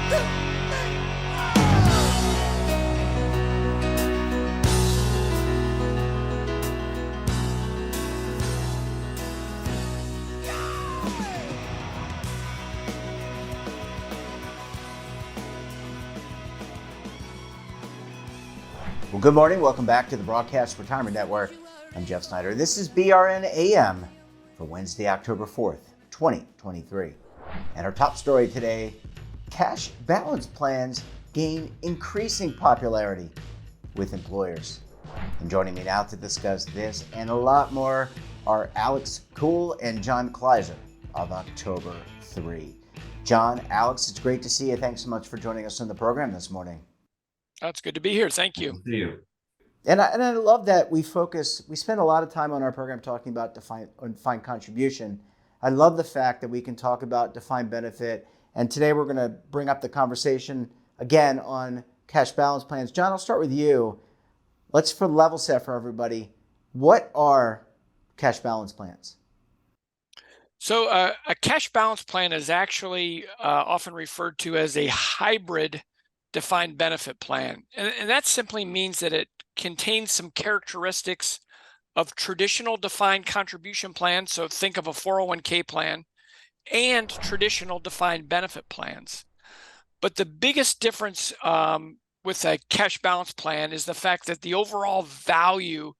Well, good morning. Welcome back to the Broadcast Retirement Network. I'm Jeff Snyder. This is BRN AM for Wednesday, October 4th, 2023. And our top story today, cash balance plans gain increasing popularity with employers. And joining me now to discuss this and a lot more are Alex Kuhl and John Kleiser of October 3. John, Alex, it's great to see you. Thanks so much for joining us on the program this morning. That's good to be here. Thank you. Good to see you. And I love that we spend a lot of time on our program talking about defined contribution. I love the fact that we can talk about defined benefit. And today we're going to bring up the conversation again on cash balance plans. John, I'll start with you. Let's for level set for everybody. What are cash balance plans? So a cash balance plan is actually often referred to as a hybrid defined benefit plan. And that simply means that it contains some characteristics of traditional defined contribution plans. So think of a 401k plan and traditional defined benefit plans. But the biggest difference with a cash balance plan is the fact that the overall value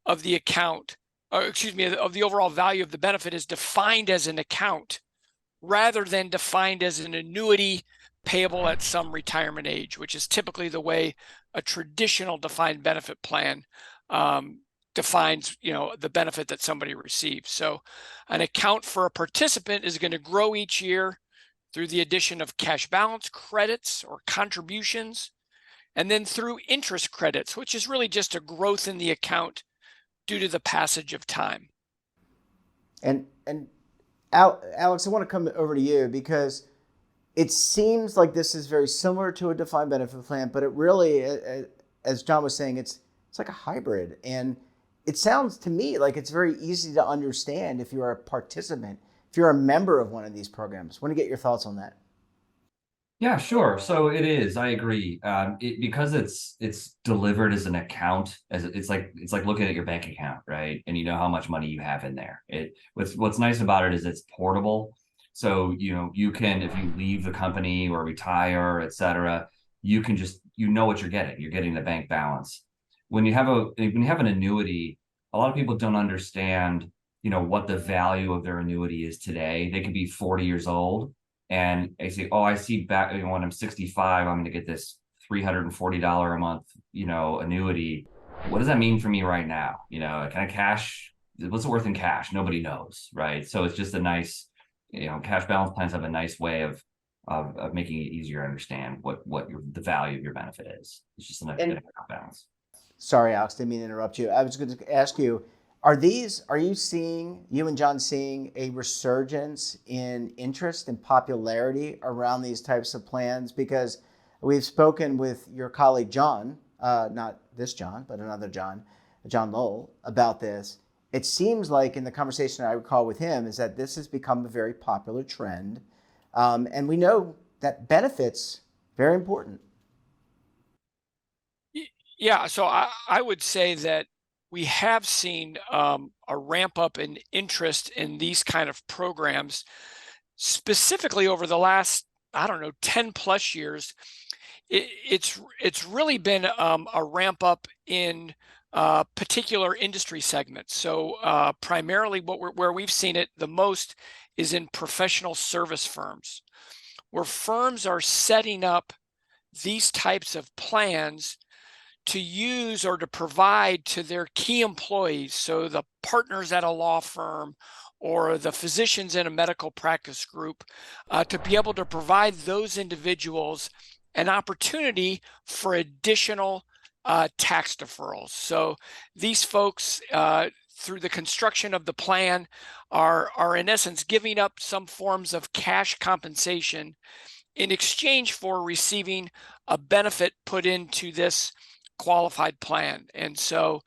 of the account, of the overall value of the benefit is defined as an account rather than defined as an annuity payable at some retirement age, which is typically the way a traditional defined benefit plan defines, the benefit that somebody receives. So an account for a participant is going to grow each year through the addition of cash balance credits or contributions, and then through interest credits, which is really just a growth in the account due to the passage of time. And Alex, I want to come over to you because it seems like this is very similar to a defined benefit plan, but it really, as John was saying, it's like a hybrid. And it sounds to me like it's very easy to understand if you're a participant, if you're a member of one of these programs. I want to get your thoughts on that. Yeah, sure. So it is. I agree. Because it's delivered as an account, as it's like looking at your bank account, right? And you know how much money you have in there. What's nice about it is it's portable. So you can, if you leave the company or retire, et cetera, you can just what you're getting. You're getting the bank balance. When you have an annuity, a lot of people don't understand what the value of their annuity is today. They could be 40 years old. And they say, oh, I see back when I'm 65, I'm going to get this $340 a month, annuity. What does that mean for me right now? Can I cash? What's it worth in cash? Nobody knows, right? So it's just a nice, cash balance plans have a nice way of making it easier to understand what the value of your benefit is. It's just a nice balance. Sorry, Alex, didn't mean to interrupt you. I was going to ask you, are you and John seeing a resurgence in interest and popularity around these types of plans? Because we've spoken with your colleague, John, not this John, but another John Lowell, about this. It seems like in the conversation I recall with him is that this has become a very popular trend. And we know that benefits, very important. Yeah, so I would say that we have seen a ramp up in interest in these kind of programs, specifically over the last, 10 plus years. It's really been a ramp up in particular industry segments. So primarily where we've seen it the most is in professional service firms, where firms are setting up these types of plans to use or to provide to their key employees. So the partners at a law firm or the physicians in a medical practice group, to be able to provide those individuals an opportunity for additional tax deferrals. So these folks, through the construction of the plan, are in essence giving up some forms of cash compensation in exchange for receiving a benefit put into this qualified plan. And so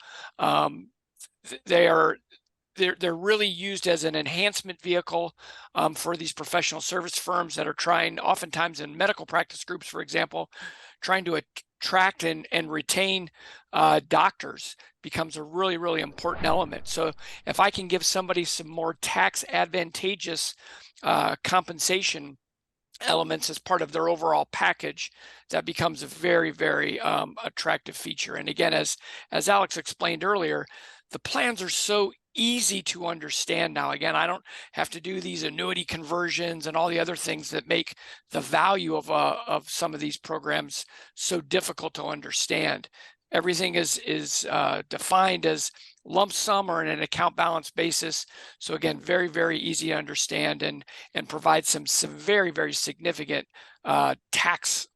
they're really used as an enhancement vehicle for these professional service firms that are trying, oftentimes in medical practice groups, for example, trying to attract and retain doctors becomes a really, really important element. So if I can give somebody some more tax advantageous compensation elements as part of their overall package, that becomes a very, very attractive feature. And again, as Alex explained earlier, the plans are so easy to understand now. Again, I don't have to do these annuity conversions and all the other things that make the value of some of these programs so difficult to understand. Everything is defined as lump sum or in an account balance basis. So again, very, very easy to understand and provide some very, very significant tax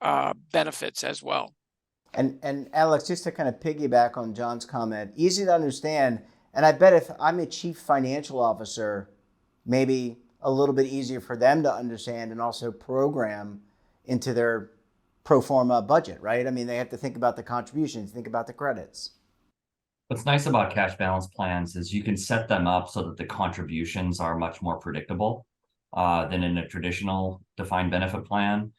benefits as well. And Alex, just to kind of piggyback on John's comment, easy to understand. And I bet if I'm a chief financial officer, maybe a little bit easier for them to understand and also program into their pro forma budget, right? I mean, they have to think about the contributions, think about the credits. What's nice about cash balance plans is you can set them up so that the contributions are much more predictable than in a traditional defined benefit plan,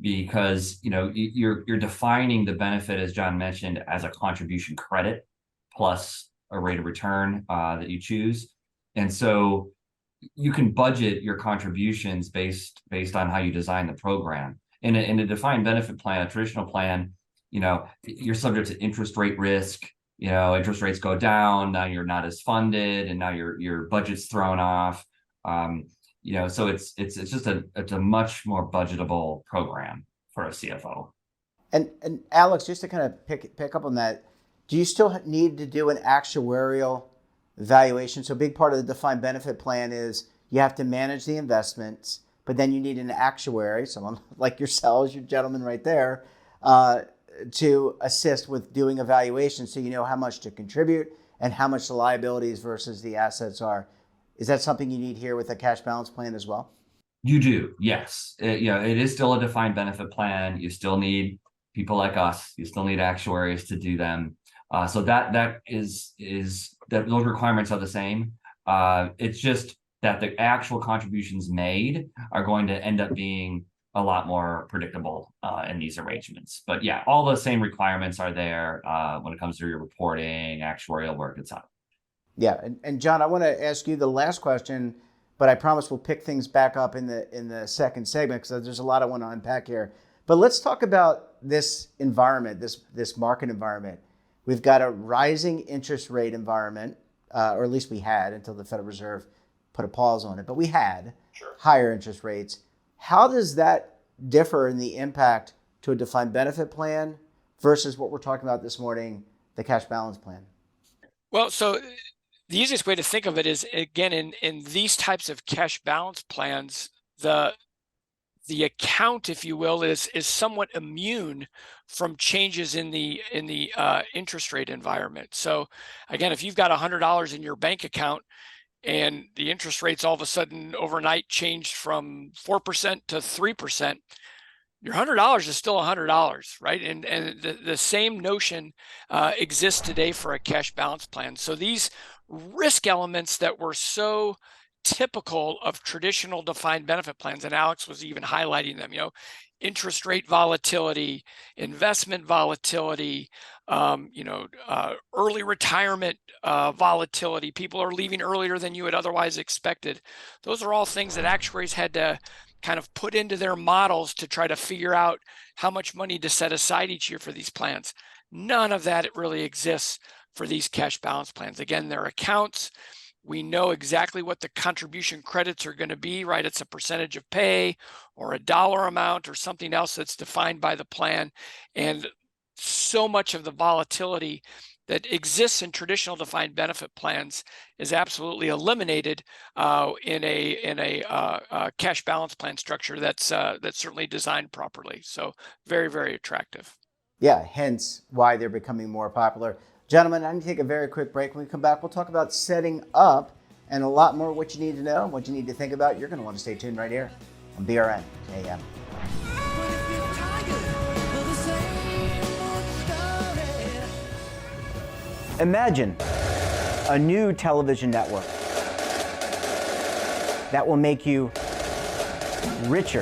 because you're defining the benefit, as John mentioned, as a contribution credit plus a rate of return that you choose. And so you can budget your contributions based on how you design the program. In a defined benefit plan, a traditional plan, you're subject to interest rate risk. Interest rates go down, now you're not as funded, and now your budget's thrown off. So it's just a much more budgetable program for a CFO. And Alex, just to kind of pick up on that, do you still need to do an actuarial valuation? So a big part of the defined benefit plan is you have to manage the investments, but then you need an actuary, someone like yourselves, your gentleman right there, to assist with doing evaluation so you know how much to contribute and how much the liabilities versus the assets are. Is that something you need here with a cash balance plan as well? You do, yes. It is still a defined benefit plan. You still need people like us. You still need actuaries to do them. So that is that those requirements are the same. It's just that the actual contributions made are going to end up being a lot more predictable in these arrangements. But yeah, all the same requirements are there when it comes to your reporting, actuarial work, etc. Yeah, and John, I want to ask you the last question, but I promise we'll pick things back up in the second segment because there's a lot I want to unpack here. But let's talk about this environment, this market environment. We've got a rising interest rate environment, or at least we had until the Federal Reserve put a pause on it, but we had higher interest rates. How does that differ in the impact to a defined benefit plan versus what we're talking about this morning, the cash balance plan? Well, so the easiest way to think of it is, again, in these types of cash balance plans, the account, if you will, is somewhat immune from changes in the interest rate environment. So again, if you've got $100 in your bank account and the interest rates all of a sudden overnight changed from 4% to 3%, your $100 is still $100, right? And the same notion exists today for a cash balance plan. So these risk elements that were so typical of traditional defined benefit plans, and Alex was even highlighting them, interest rate volatility, investment volatility, early retirement volatility. People are leaving earlier than you had otherwise expected. Those are all things that actuaries had to kind of put into their models to try to figure out how much money to set aside each year for these plans. None of that really exists for these cash balance plans. Again, they're accounts. We know exactly what the contribution credits are going to be, right? It's a percentage of pay or a dollar amount or something else that's defined by the plan. And so much of the volatility that exists in traditional defined benefit plans is absolutely eliminated in a cash balance plan structure that's certainly designed properly. So very, very attractive. Yeah, hence why they're becoming more popular. Gentlemen, I'm going to take a very quick break. When we come back, we'll talk about setting up and a lot more what you need to know, what you need to think about. You're going to want to stay tuned right here on BRN AM. Imagine a new television network that will make you richer,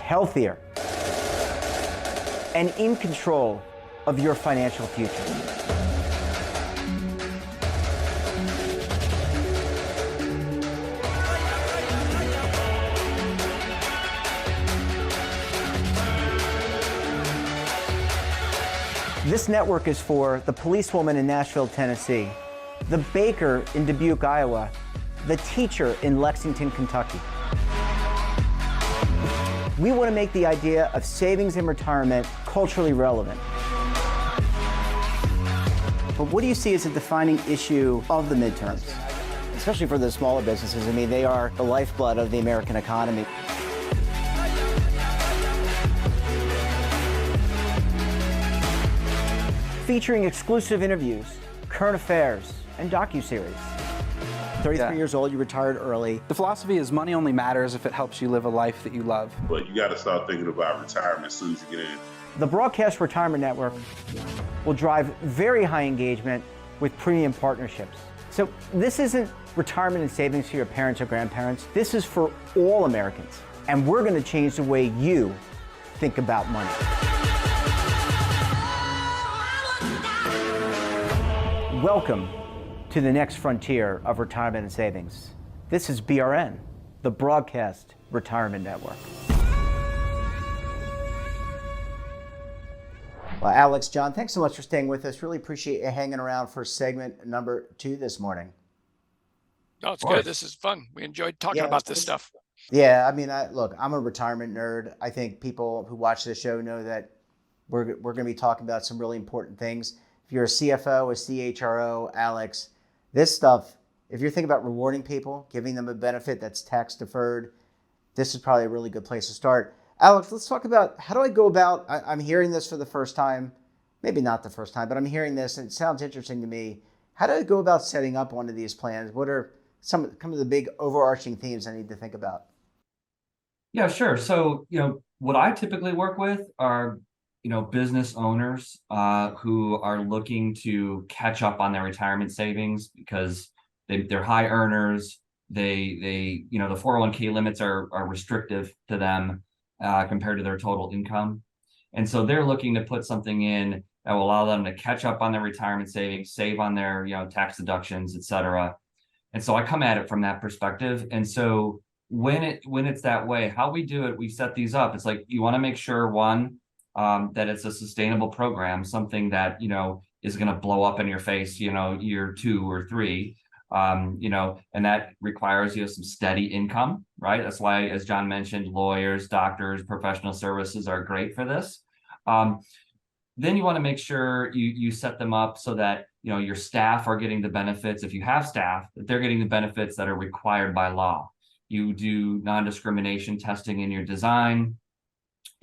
healthier, and in control of your financial future. This network is for the policewoman in Nashville, Tennessee, the baker in Dubuque, Iowa, the teacher in Lexington, Kentucky. We want to make the idea of savings and retirement culturally relevant. But what do you see as a defining issue of the midterms, especially for the smaller businesses? I mean, they are the lifeblood of the American economy. Featuring exclusive interviews, current affairs, and docuseries. 33 years old, you retired early. The philosophy is money only matters if it helps you live a life that you love. But you got to start thinking about retirement as soon as you get in. The Broadcast Retirement Network will drive very high engagement with premium partnerships. So this isn't retirement and savings for your parents or grandparents. This is for all Americans. And we're going to change the way you think about money. Welcome to the next frontier of retirement and savings. This is BRN, the Broadcast Retirement Network. Well, Alex, John, thanks so much for staying with us. Really appreciate you hanging around for segment number 2 this morning. No, it's good. This is fun. We enjoyed talking about this stuff. Yeah, I mean, look, I'm a retirement nerd. I think people who watch this show know that we're going to be talking about some really important things. If you're a CFO, a CHRO, Alex, this stuff, if you're thinking about rewarding people, giving them a benefit that's tax deferred, this is probably a really good place to start. Alex, let's talk about how do I go about, I'm hearing this for the first time, maybe not the first time, but I'm hearing this and it sounds interesting to me. How do I go about setting up one of these plans? What are some of the big overarching themes I need to think about? Yeah, sure. So, what I typically work with are business owners who are looking to catch up on their retirement savings because they're high earners. The 401k limits are restrictive to them compared to their total income. And so they're looking to put something in that will allow them to catch up on their retirement savings, save on their tax deductions, et cetera. And so I come at it from that perspective. And so when it's that way, how we do it, we set these up. It's like you want to make sure, one, that it's a sustainable program, something that, is going to blow up in your face, year 2 or 3, and that requires some steady income, right? That's why, as John mentioned, lawyers, doctors, professional services are great for this. Then you want to make sure you set them up so that, your staff are getting the benefits. If you have staff, that they're getting the benefits that are required by law. You do non-discrimination testing in your design.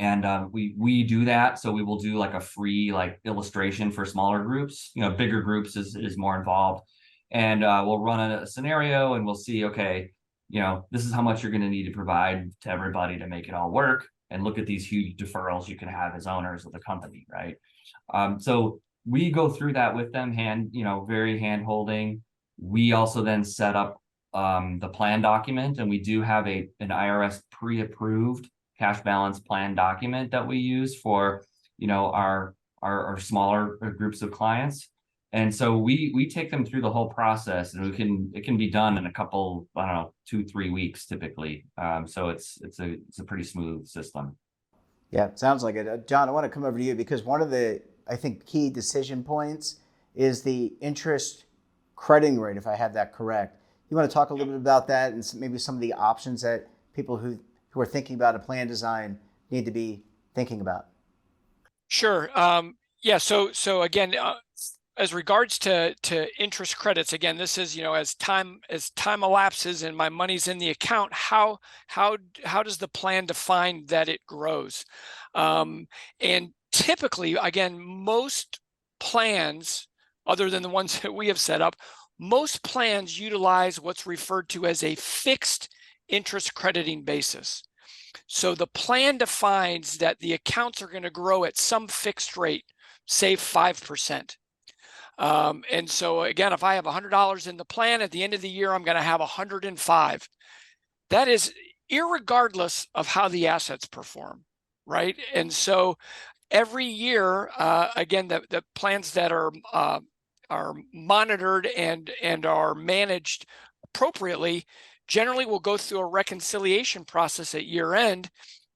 And we do that. So we will do like a free illustration for smaller groups. Bigger groups is more involved. And we'll run a scenario and we'll see, okay, this is how much you're going to need to provide to everybody to make it all work. And look at these huge deferrals you can have as owners of the company, right? So we go through that with them, very hand holding. We also then set up the plan document, and we do have an IRS pre-approved cash balance plan document that we use for our smaller groups of clients. And so we take them through the whole process, and it can be done in a couple, 2-3 weeks typically. So it's a pretty smooth system. Yeah, it sounds like it. John, I want to come over to you because one of the, I think, key decision points is the interest crediting rate, if I have that correct. You want to talk a little bit about that and maybe some of the options that people who are thinking about a plan design need to be thinking about? Sure. So again, as regards to interest credits, again, this is, as time elapses and my money's in the account, how does the plan define that it grows? And typically, again, most plans, other than the ones that we have set up, most plans utilize what's referred to as a fixed interest crediting basis. So the plan defines that the accounts are going to grow at some fixed rate, say 5%. And so again, if I have $100 in the plan, at the end of the year, I'm going to have 105. That is irregardless of how the assets perform, right? And so every year, again, the plans that are monitored and are managed appropriately generally will go through a reconciliation process at year end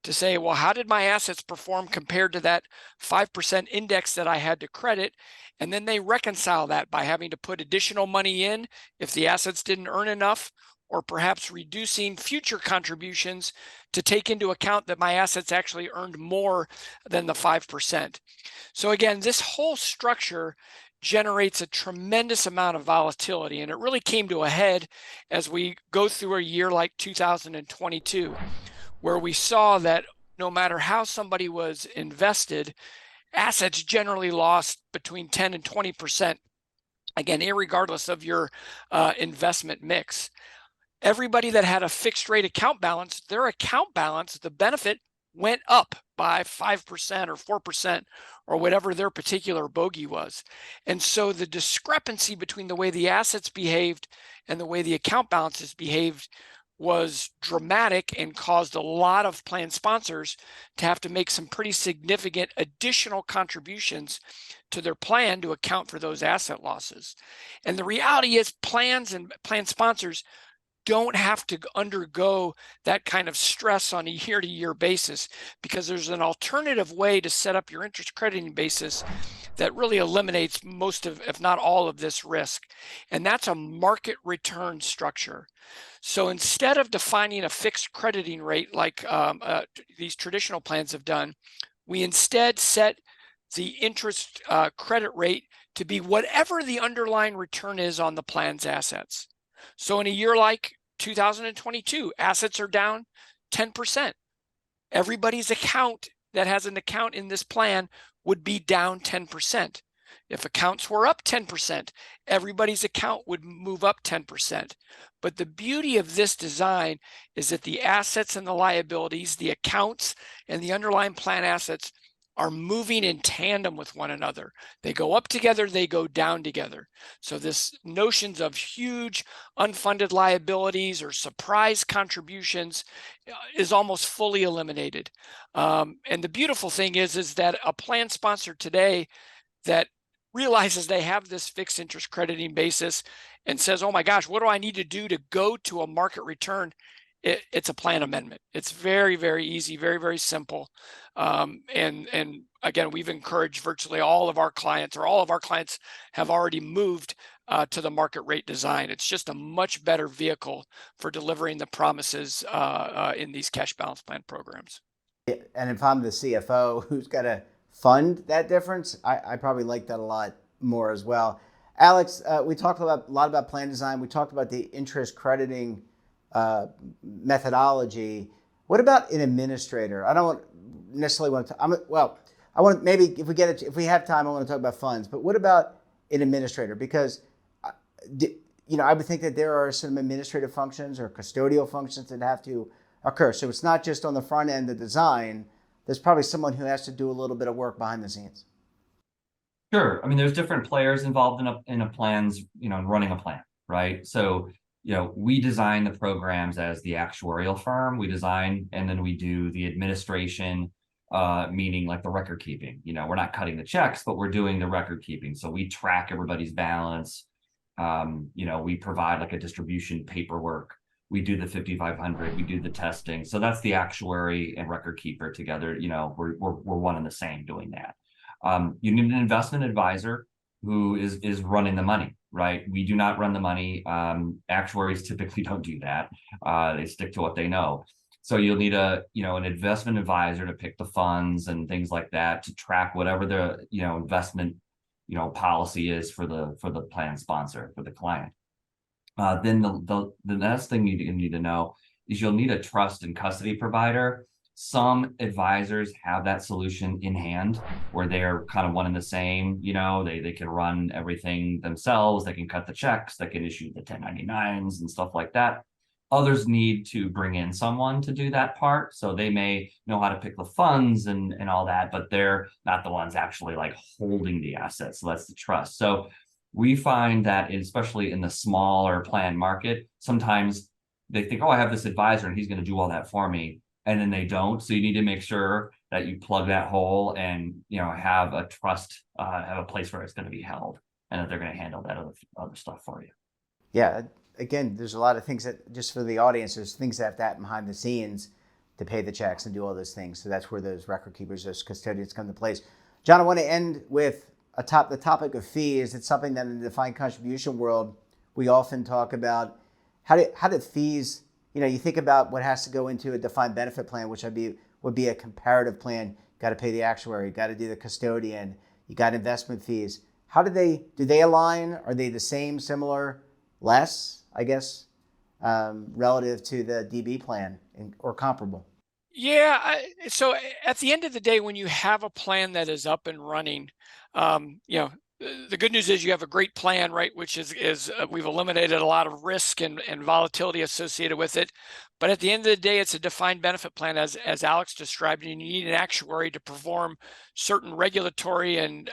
to say, well, how did my assets perform compared to that 5% index that I had to credit? And then they reconcile that by having to put additional money in if the assets didn't earn enough, or perhaps reducing future contributions to take into account that my assets actually earned more than the 5%. So again, this whole structure generates a tremendous amount of volatility, and it really came to a head as we go through a year like 2022, where we saw that no matter how somebody was invested, assets generally lost between 10 and 20%, again, irregardless of your investment mix. Everybody that had a fixed rate account balance, their account balance, the benefit went up by 5% or 4% or whatever their particular bogey was. And so the discrepancy between the way the assets behaved and the way the account balances behaved was dramatic and caused a lot of plan sponsors to have to make some pretty significant additional contributions to their plan to account for those asset losses. And the reality is plans and plan sponsors don't have to undergo that kind of stress on a year-to-year basis, because there's an alternative way to set up your interest crediting basis that really eliminates most of, if not all of, this risk. And that's a market return structure. So instead of defining a fixed crediting rate like these traditional plans have done, we instead set the interest credit rate to be whatever the underlying return is on the plan's assets. So in a year like 2022, assets are down 10%. Everybody's account that has an account in this plan would be down 10%. If accounts were up 10%, everybody's account would move up 10%. But the beauty of this design is that the assets and the liabilities, the accounts and the underlying plan assets are moving in tandem with one another. They go up together, they go down together. So this notions of huge unfunded liabilities or surprise contributions is almost fully eliminated. And the beautiful thing is that a plan sponsor today that realizes they have this fixed interest crediting basis and says, oh my gosh, what do I need to do to go to a market return? It's a plan amendment. It's very, very easy, very, very simple. And again, we've encouraged virtually all of our clients, or all of our clients have already moved to the market rate design. It's just a much better vehicle for delivering the promises in these cash balance plan programs. And if I'm the CFO who's got to fund that difference, I probably like that a lot more as well. Alex, we talked a lot about plan design. We talked about the interest crediting methodology. What about an administrator? I don't necessarily want to. I want maybe if we have time, I want to talk about funds. But what about an administrator? Because I would think that there are some administrative functions or custodial functions that have to occur. So it's not just on the front end, the design. There's probably someone who has to do a little bit of work behind the scenes. Sure. I mean, there's different players involved in a plan's, running a plan, right? So we design the programs as the actuarial firm. We design and then we do the administration, meaning like the record keeping. We're not cutting the checks, but we're doing the record keeping. So we track everybody's balance. We provide like a distribution paperwork. We do the 5,500. We do the testing. So that's the actuary and record keeper together. We're one and the same doing that. You need an investment advisor who is running the money, right? We do not run the money. Actuaries typically don't do that. They stick to what they know. So you'll need an investment advisor to pick the funds and things like that, to track whatever the investment policy is for the plan sponsor, for the client. Then the next thing you need to know is you'll need a trust and custody provider. Some advisors have that solution in hand where they're kind of one and the same. They can run everything themselves. They can cut the checks. They can issue the 1099s and stuff like that. Others need to bring in someone to do that part. So they may know how to pick the funds and all that, but they're not the ones actually like holding the assets. So that's the trust. So we find that especially in the smaller plan market, sometimes they think, oh, I have this advisor and he's going to do all that for me. And then they don't. So you need to make sure that you plug that hole and, have a trust, have a place where it's going to be held and that they're going to handle that other stuff for you. Yeah. Again, there's a lot of things that, just for the audience, there's things that have to happen behind the scenes to pay the checks and do all those things. So that's where those record keepers, those custodians come to place. John, I want to end with the topic of fees. It's something that in the defined contribution world, we often talk about. How do fees, you think about what has to go into a defined benefit plan, which would be a comparative plan. Got to pay the actuary, got to do the custodian, you got investment fees. How do they align? Are they the same, similar, less, I guess, relative to the DB plan or comparable? Yeah. So at the end of the day, when you have a plan that is up and running, the good news is you have a great plan, right? Which is we've eliminated a lot of risk and volatility associated with it. But at the end of the day, it's a defined benefit plan, as Alex described, and you need an actuary to perform certain regulatory and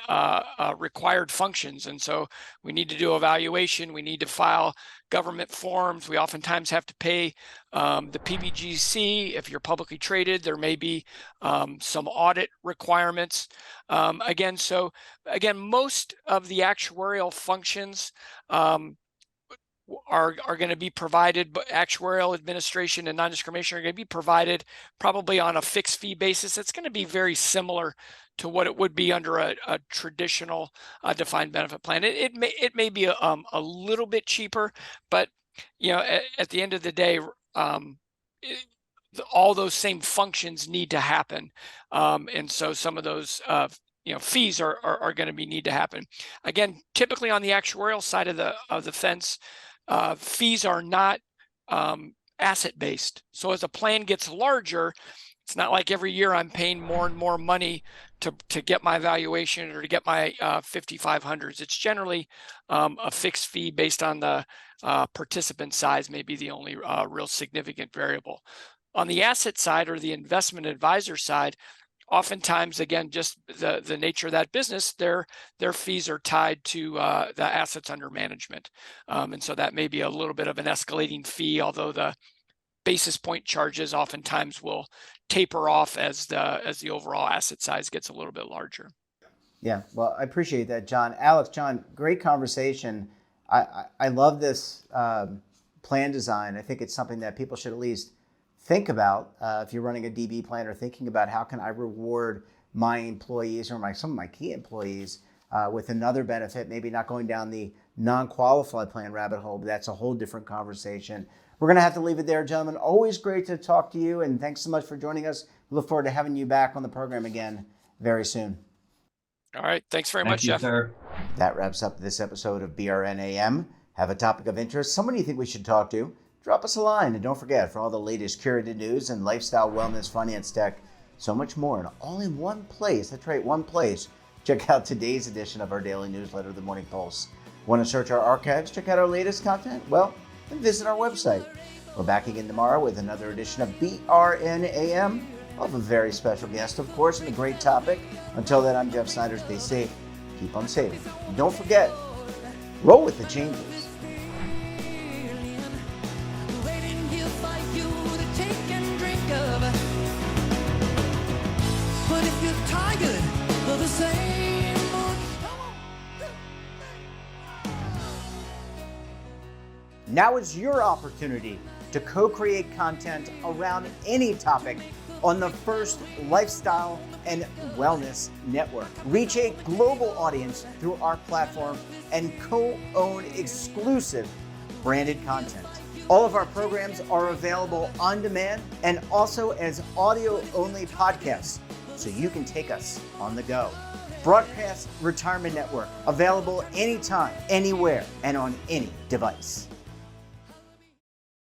required functions. And so we need to do evaluation. We need to file government forms. We oftentimes have to pay the PBGC. If you're publicly traded, there may be some audit requirements. Again, most of the actuarial functions are going to be provided, but actuarial administration and non-discrimination are going to be provided probably on a fixed fee basis. It's going to be very similar to what it would be under a traditional defined benefit plan. It may be a little bit cheaper, but at the end of the day, all those same functions need to happen, and so some of those fees are going to need to happen. Again, typically on the actuarial side of the fence, fees are not asset based. So as a plan gets larger, it's not like every year I'm paying more and more money to get my valuation or to get my 5500s. It's generally a fixed fee based on the participant size, may be the only real significant variable. On the asset side or the investment advisor side, oftentimes, again, just the nature of that business, their fees are tied to the assets under management. And so that may be a little bit of an escalating fee, although the basis point charges oftentimes will taper off as the overall asset size gets a little bit larger. Yeah, well, I appreciate that, John. Alex, John, great conversation. I love this plan design. I think it's something that people should at least think about if you're running a DB plan, or thinking about how can I reward my employees or some of my key employees with another benefit, maybe not going down the non-qualified plan rabbit hole, but that's a whole different conversation. We're going to have to leave it there, gentlemen. Always great to talk to you, and thanks so much for joining us. We look forward to having you back on the program again very soon. All right. Thanks very much, Jeff. Sir. That wraps up this episode of BRN AM. Have a topic of interest, someone you think we should talk to? Drop us a line, and don't forget, for all the latest curated news and lifestyle, wellness, finance, tech, so much more, and all in one place. That's right, one place. Check out today's edition of our daily newsletter, The Morning Pulse. Want to search our archives, check out our latest content? Well, then visit our website. We're back again tomorrow with another edition of BRN AM. I'll have a very special guest, of course, and a great topic. Until then, I'm Jeff Snyder. Stay safe, keep on saving. And don't forget, roll with the changes. Now is your opportunity to co-create content around any topic on the First Lifestyle and Wellness Network. Reach a global audience through our platform and co-own exclusive branded content. All of our programs are available on demand and also as audio-only podcasts, so you can take us on the go. Broadcast Retirement Network, available anytime, anywhere, and on any device.